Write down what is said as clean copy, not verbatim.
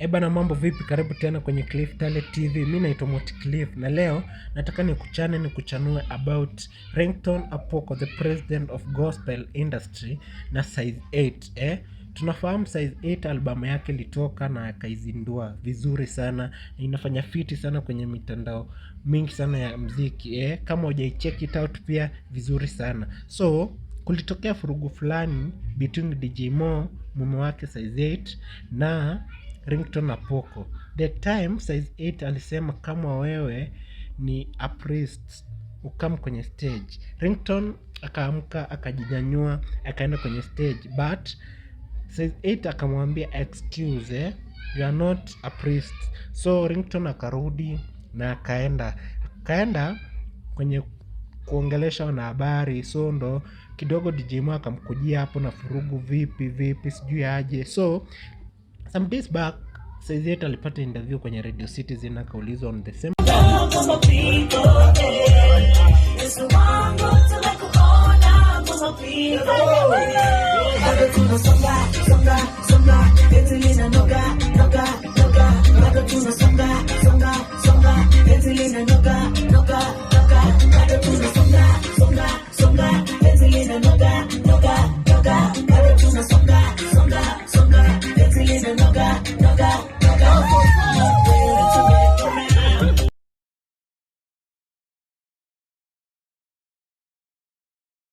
Na mambo vipi, karibu tena kwenye Cliff Talent TV. Mimi naitwa Moti Cliff na leo nataka nikuchanue about Ringtone Apoko, the president of gospel industry na Size 8. Tunafahamu Size 8 albamu yake ilitoka na akaizindua vizuri sana na inafanya fiti sana kwenye mitandao mingi sana ya muziki. Kama hujaicheck it out pia vizuri sana. So kulitokea furugu fulani between DJ Mo, mume wake Size 8 na Ringtone Apoko. The time Size 8 alisema kama wewe ni a priest ukam kwenye stage. Ringtone akaamka akajinyanyua akaenda kwenye stage, but Size 8 akamwambia excuse, you are not a priest. So Ringtone akarudi na akaenda kwenye kuongelesha wanahabari. So ndo kidogo DJ Mo akamkujia hapo na furugu vipi sijui aje. So some days back Size 8 alipata interview kwenye Radio Citizen, akaulizwa on the same